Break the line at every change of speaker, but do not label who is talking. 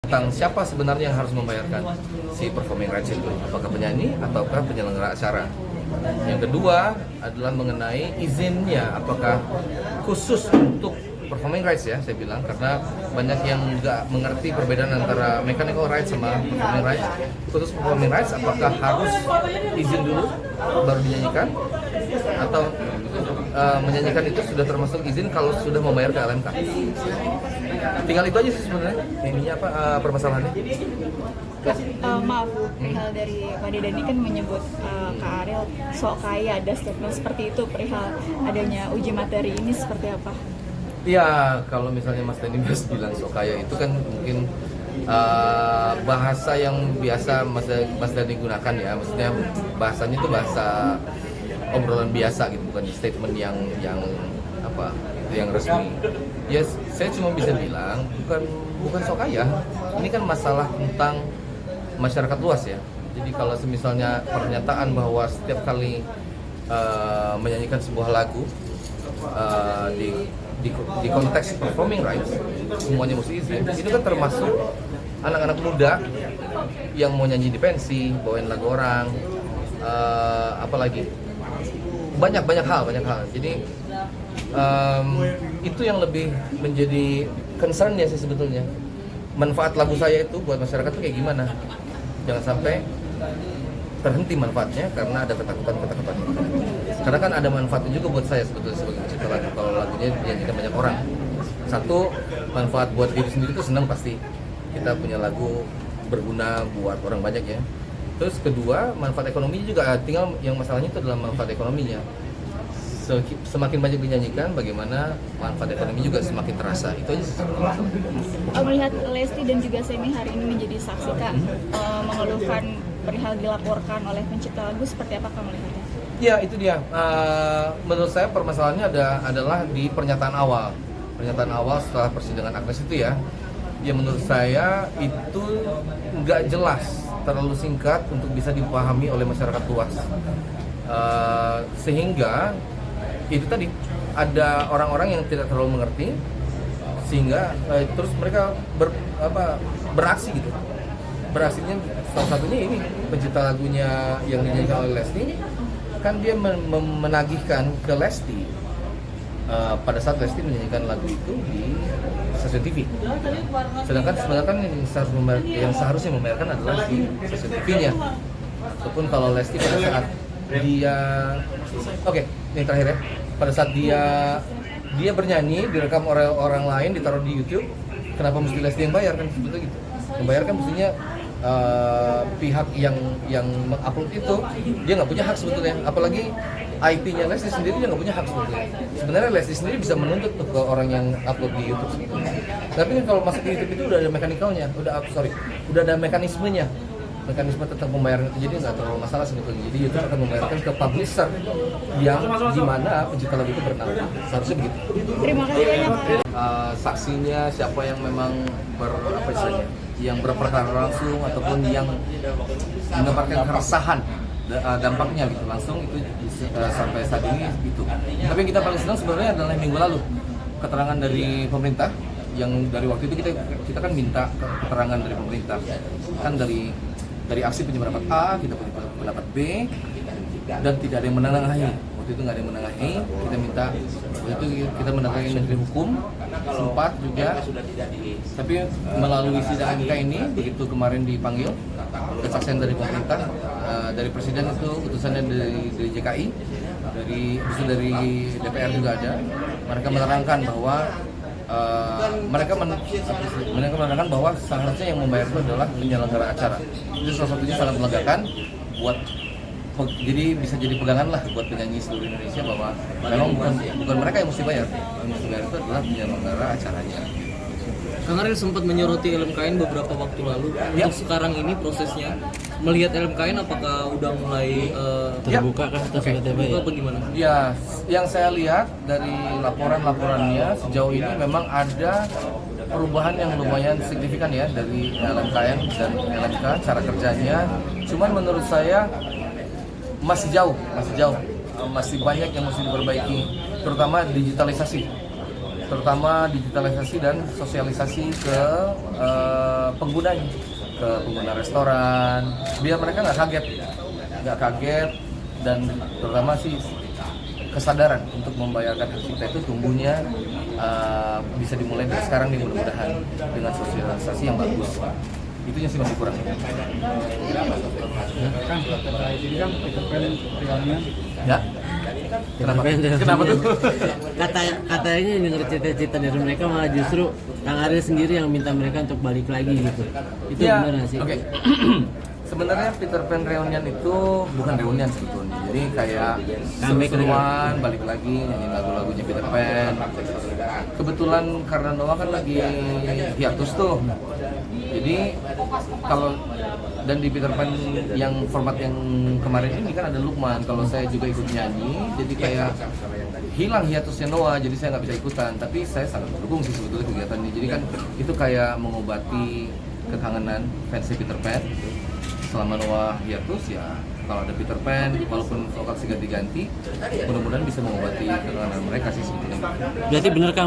Tentang siapa sebenarnya yang harus membayarkan si performing rights itu, apakah penyanyi ataukah penyelenggara acara. Yang kedua adalah mengenai izinnya, apakah khusus untuk performing rights ya, saya bilang, karena banyak yang nggak mengerti perbedaan antara mechanical rights sama performing rights. Khusus performing rights, apakah harus izin dulu baru dinyanyikan, atau menyanyikan itu sudah termasuk izin kalau sudah membayar ke LMK. Tinggal itu aja sih sebenarnya. Ininya apa permasalahannya?
Maaf, perihal dari Pak Deddy kan menyebut Kak Ariel sok kaya, ada statement seperti itu perihal adanya uji materi ini seperti apa?
Iya, kalau misalnya Mas Denny bilang sok kaya itu kan mungkin bahasa yang biasa Mas Denny gunakan ya, maksudnya bahasanya itu bahasa obrolan biasa gitu, bukan statement yang apa, yang resmi. Ya, saya cuma bisa bilang bukan sok kaya. Ini kan masalah tentang masyarakat luas ya. Jadi kalau misalnya pernyataan bahwa setiap kali menyanyikan sebuah lagu di konteks performing rights semuanya mesti izin. Itu kan termasuk anak-anak muda yang mau nyanyi di pensi, bawain lagu orang, apalagi banyak hal. Jadi itu yang lebih menjadi concern ya sih sebetulnya. Manfaat lagu saya itu buat masyarakat itu kayak gimana? Jangan sampai terhenti manfaatnya karena ada ketakutan. Karena kan ada manfaatnya juga buat saya sebetulnya sebagai pencipta lagu. Kalau lagunya dinyanyikan banyak orang, satu, manfaat buat diri sendiri itu senang pasti. Kita punya lagu berguna buat orang banyak ya. Terus kedua, manfaat ekonominya juga, tinggal yang masalahnya itu adalah manfaat ekonominya. Semakin banyak dinyanyikan, bagaimana manfaat ekonomi juga semakin terasa. Itu aja sih.
Melihat Lesti dan juga Semi hari ini menjadi saksi Kak, mengeluhkan perihal dilaporkan oleh pencipta lagu, seperti apa Kak melihatnya?
Ya, itu dia. Menurut saya permasalahannya adalah di pernyataan awal. Pernyataan awal setelah persidangan Agnes itu ya. Ya menurut saya itu nggak jelas, terlalu singkat untuk bisa dipahami oleh masyarakat luas. Sehingga itu tadi ada orang-orang yang tidak terlalu mengerti, sehingga terus mereka beraksi gitu. Beraksinya salah satunya ini pencipta lagunya yang dinyanyikan oleh Lesti, kan dia menagihkan ke Lesti pada saat Lesti menyanyikan lagu itu di stasiun TV. Sedangkan sebenarnya kan yang seharusnya membayarkan adalah di stasiun TV-nya. Ataupun kalau Lesti pada saat dia, ini terakhir ya, pada saat dia bernyanyi direkam oleh orang lain, ditaruh di YouTube, kenapa mesti Lesti yang bayar, kan sebetulnya gitu. Yang bayar kan mestinya pihak yang mengupload itu, dia nggak punya hak sebetulnya, apalagi IP-nya Lesti sendiri dia nggak punya hak sebetulnya. Sebenarnya Lesti sendiri bisa menuntut tuh ke orang yang upload di YouTube sebetulnya. Tapi kalau masuk ke YouTube itu udah ada mekanikalnya, udah ada mekanismenya tentang pembayaran itu, jadi nggak terlalu masalah sebetulnya. Jadi YouTube akan membayarkan ke publisher yang dimana pencipta lagu itu bernama, seharusnya begitu.
Terima kasih banyak Kak.
Saksinya siapa yang memang yang berperkara langsung ataupun yang mendapatkan keresahan dampaknya gitu langsung, itu sampai saat ini itu. Tapi yang kita paling senang sebenarnya adalah minggu lalu keterangan dari pemerintah, yang dari waktu itu kita kan minta keterangan dari pemerintah kan, dari aksi punya pendapat A, kita punya pendapat B, dan tidak ada yang menengahi. Waktu itu nggak ada yang menengahi, kita minta, waktu itu kita mendatangi Menteri Hukum, sempat juga, tapi melalui sidang MK ini, begitu kemarin dipanggil, kesaksian dari pemerintah, dari Presiden itu utusannya dari JKI, dari DPR juga ada, mereka menerangkan bahwa mereka menerangkan bahwa seharusnya yang membayar itu adalah penyelenggara acara. Itu salah satunya sangat melegakan jadi bisa jadi pegangan lah buat penyanyi seluruh Indonesia bahwa memang bukan mereka yang mesti bayar. Yang mesti bayar itu adalah penyelenggara acaranya.
Kang Ariel sempat menyoroti LMKN beberapa waktu lalu.
Ya.
Untuk sekarang ini prosesnya, melihat LMKN apakah udah mulai
terbuka kah atau seperti apa ya?
apa gimana?
Ya, yang saya lihat dari laporannya sejauh ini memang ada perubahan yang lumayan signifikan ya dari LMKN dan LMK cara kerjanya. Cuman menurut saya masih jauh, masih banyak yang mesti diperbaiki, terutama digitalisasi. terutama digitalisasi dan sosialisasi ke penggunanya, ke pengguna restoran, biar mereka nggak kaget dan terutama sih kesadaran untuk membayarkan hak cipta itu tumbuhnya bisa dimulai dari sekarang nih mudah-mudahan dengan sosialisasi yang bagus. Itu yang sih masih kurang. Ya. Kenapa? Kenapa tuh?
Katanya denger cerita-cerita dari mereka malah justru Kang Ariel sendiri yang minta mereka untuk balik lagi gitu. Itu
Ya,
benar nggak sih?
Oke. Sebenarnya Peter Pan Reunion itu bukan reunion sebetulnya. Jadi kayak seru-seruan balik lagi nyanyi lagu-lagunya Peter Pan. Kebetulan karena Noah kan lagi hiatus tuh. Jadi kalau dan di Peter Pan yang format yang kemarin ini kan ada Lukman. Kalau saya juga ikut nyanyi, jadi kayak hilang hiatusnya Noah, jadi saya nggak bisa ikutan. Tapi saya sangat mendukung sih sebetulnya kegiatan ini. Jadi kan itu kayak mengobati kekangenan fans Peter Pan. Selama Noah hiatus ya, kalau ada Peter Pan, walaupun lokasi ganti-ganti, mudah-mudahan bisa mengobati kekangenan mereka sih sebetulnya.
Berarti bener Kang